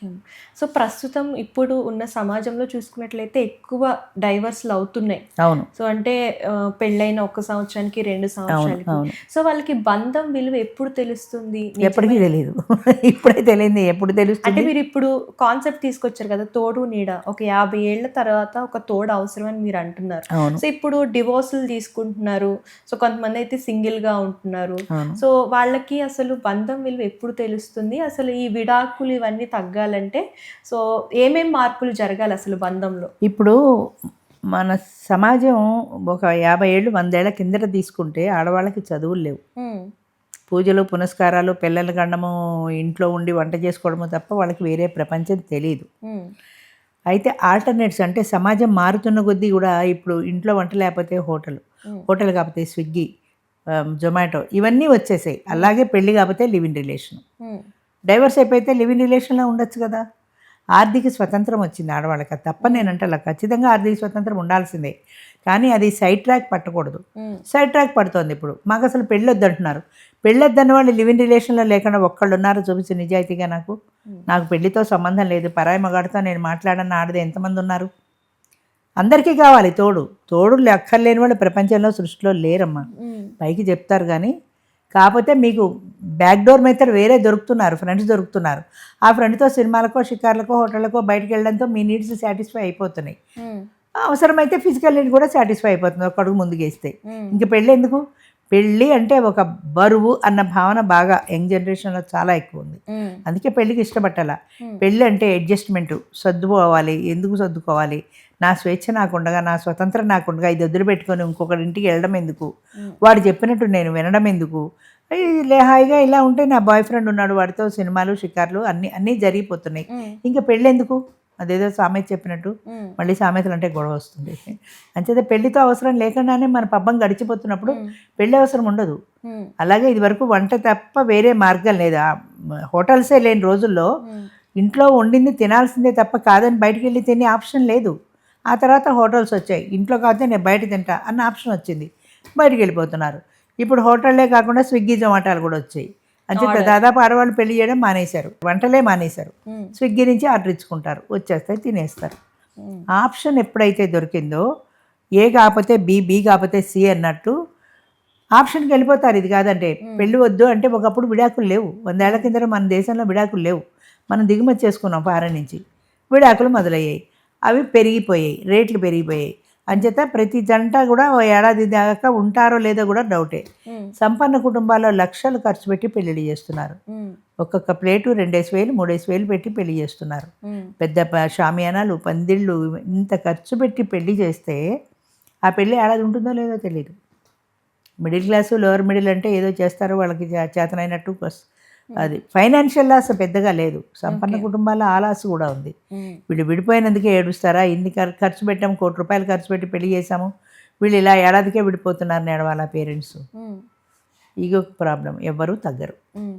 Okay. So, ప్రస్తుతం ఇప్పుడు ఉన్న సమాజంలో చూసుకున్నట్లయితే ఎక్కువ డైవర్స్‌లు అవుతున్నాయి. అవును. సో, అంటే పెళ్ళైన 1 సంవత్సరానికి, 2 అవును. సంవత్సరాలకి. అవును. సో, వాళ్ళకి బంధం విలువ ఎప్పుడు తెలుస్తుంది? ఎప్పటికీ నిజమైన తెలీదు. ఇప్పుడే తెలియంది ఎప్పుడు అంటే తెలుస్తుంది? మీరిప్పుడు కాన్సెప్ట్ తీసుకొచ్చారు కదా! తోడు, నీడ. ఒక 50 ఏళ్ల తర్వాత ఒక తోడు అవసరమని మీరంటున్నారు. అవును. సో, ఇప్పుడు డివోర్సులు తీసుకుంటున్నారు. సో, కొంతమందయితే సింగిల్‌గా ఉంటున్నారు. అవును. సో, వాళ్ళకి అసలు బంధం విలువ ఎప్పుడు తెలుస్తుంది? అసలు ఈ విడాకులు ఇవన్నీ తగ్గాలంటే సో, ఏమేం మార్పులు జరగాలసలు బంధంలో? ఇప్పుడు మన సమాజం ఒక 50 ఏళ్ళు, 100 ఏళ్ల కిందట తీసుకుంటే ఆడవాళ్ళకి చదువులు లేవు. హ్మ్. పూజలు, పునస్కారాలు, పిల్లల్ని కనడము, ఇంట్లో ఉండి వంట చేసుకోవడము తప్ప వాళ్ళకి వేరే ప్రపంచం తెలీదు. హ్మ్. అయితే ఆల్టర్‌నేట్స్ అంటే సమాజం మారుతున్న కొద్దీ గూడా ఇప్పుడు ఇంట్లో వంట లేకపోతే హోటలు, హ్మ్. హోటల్ కాకపోతే స్విగ్గీ, జొమాటో ఇవన్నీ వచ్చేసాయి. హ్మ్. అలాగే పెళ్లి కాకపోతే లివ్ ఇన్ రిలేషన్. హ్మ్. డైవర్స్ అయిపోతే లివ్ ఇన్ రిలేషన్‌లో ఉండొచ్చు కదా! ఆర్థిక స్వతంత్రం వచ్చింది ఆడవాళ్ళకి. అది తప్పని హ్మ్. నేనంటలా. ఖచ్చితంగా ఆర్థిక స్వతంత్రం ఉండాల్సిందే. కానీ అది సైడ్ ట్రాక్ పట్టకూడదు. హ్మ్. సైడ్ ట్రాక్ పడుతోంది ఇప్పుడు. మాకసలు పెళ్ళొద్దంటున్నారు. పెళ్ళొద్దన్న వాళ్ళు లివ్ ఇన్ రిలేషన్‌లో లేకుండా ఒక్కళ్ళున్నారో చూపించు నిజాయితీగా నాకు. హ్మ్. నాకు పెళ్లితో సంబంధం లేదు. పరాయి మగాడితో నేను మాట్లాడని ఆడది ఎంతమందున్నారు? అందరికీ కావాలి తోడు. తోడు అక్కర్లేని వాళ్ళు ప్రపంచంలో, సృష్టిలో లేరమ్మా. హ్మ్. పైకి చెప్తారు గానీ, కాపోతే మీకు బ్యాక్ డోర్ మెథడ్ వేరే దొరుకుతున్నారు. ఫ్రెండ్స్ దొరుకుతున్నారు. ఆ ఫ్రెండ్‌తో సినిమాలకో, షికార్లకో, హోటళ్ళకో బయటికెళ్ళడంతో మీ నీడ్స్ సాటిస్ఫై అయిపోతున్నాయి. హ్మ్. అవసరమైతే ఫిజికల్ నీడ్ కూడా సాటిస్ఫై అయిపోతుంది ఒక అడుగు ముందుకేస్తే. హ్మ్. ఇంక పెళ్ళెందుకు? పెళ్ళి అంటే ఒక బరువు అన్న భావన బాగా యంగ్ జనరేషన్‌లో చాలా ఎక్కువుంది. హ్మ్. అందుకే పెళ్ళికి ఇష్టపట్టాల. హ్మ్. పెళ్ళి అంటే అడ్జస్ట్‌మెంటు. సర్దుకోవాలి. ఎందుకు సర్దుకోవాలి? నా స్వేచ్ఛ నాకుండగా, నా స్వతంత్రం నాకుండగా ఇది వదిలిపెట్టుకొని ఇంకొకరి ఇంటికి వెళ్ళడం ఎందుకు? హ్మ్. వాడు చెప్పినట్టు నేను వినడం ఎందుకు? హాయిగా ఇలా ఉంటే నా బాయ్ ఫ్రెండ్ ఉన్నాడు. వాడితో సినిమాలు, షికార్లు అన్నీ జరిగిపోతున్నాయి. హ్మ్. ఇంక పెళ్ళెందుకు? అదేదో సామెత చెప్పినట్టు. హ్మ్. మళ్ళీ సామెతలంటే గొడవ వస్తుంది. అంచేత పెళ్ళితో అవసరం లేకుండానే మన పబ్బం గడిచిపోతున్నప్పుడు హ్మ్. పెళ్ళి అవసరం ఉండదు. హ్మ్. అలాగే ఇదివరకు వంట తప్ప వేరే మార్గం లేదు. హోటల్సే లేని రోజుల్లో హ్మ్. ఇంట్లో వండింది తినాల్సిందే తప్ప కాదని బయటికెళ్ళి తినే ఆప్షన్ లేదు. ఆ తర్వాత హోటల్స్ వచ్చాయి. ఇంట్లో కాకపోతే నేను బయట తింటా అన్న ఆప్షన్ వచ్చింది. బయటికెళ్ళిపోతున్నారు. ఇప్పుడు హోటళ్ళే కాకుండా స్విగ్గీ, జొమాటోలు కూడా వచ్చాయి. అంచేత ఆర్డర్. దాదాపు ఆడవాళ్ళు పెళ్లి చేయడం మానేశారు. వంటలే మానేశారు. హ్మ్. స్విగ్గీ నుంచి ఆర్డర్ ఇచ్చుకుంటారు. వచ్చేస్తాయి తినేస్తారు. హ్మ్. ఆప్షన్ ఎప్పుడైతే దొరికిందో ఏ కాకపోతే బి, బి కాకపోతే సి అన్నట్టు ఆప్షన్‌కి వెళ్ళిపోతారు. ఇది కాదంటే పెళ్లి వద్దు అంటే ఒకప్పుడు విడాకులు లేవు. 100 ఏళ్ల కిందట మన దేశంలో విడాకులు లేవు. మనం దిగుమతి చేసుకున్నాం ఫారెన్ నుంచి. విడాకులు మొదలయ్యాయి. అవి పెరిగిపోయాయి. రేట్లు పెరిగిపోయాయి. అంచేత ప్రతి జంట కూడా ఓ ఏడాది దాకా ఉంటారో లేదో కూడా డౌటే. హ్మ్. సంపన్న కుటుంబాల్లో లక్షలు ఖర్చు పెట్టి పెళ్ళిళ్ళు చేస్తున్నారు. హ్మ్. ఒక్కొక్క ప్లేటు 2,000, 3,000 పెట్టి పెళ్లి చేస్తున్నారు. హ్మ్. పెద్ద షామియానాలు, పందిళ్ళు ఇంత ఖర్చు పెట్టి పెళ్లి చేస్తే ఆ పెళ్లి ఏడాది ఉంటుందో లేదో తెలీదు. మిడిల్ క్లాసు, లోవర్ మిడిల్ అంటే ఏదో చేస్తారు వాళ్ళకి చేతనైనట్టు అది ఫైనాన్షియల్ లాస్ పెద్దగా లేదు. సంపన్న ఓకే. కుటుంబాల్లో ఆ లాస్ కూడా ఉంది. హ్మ్. వీళ్ళు విడిపోయినందుకే ఏడుస్తారా? ఇన్ని ఖర్చు పెట్టాము, ₹1,00,00,000 ఖర్చు పెట్టి పెళ్లి చేశాము. వీళ్ళు ఇలా ఏడాదికే విడిపోతున్నారని ఏడవాలా పేరెంట్స్? హ్మ్. Ego problem. ఎవ్వరూ తగ్గరు. హ్మ్.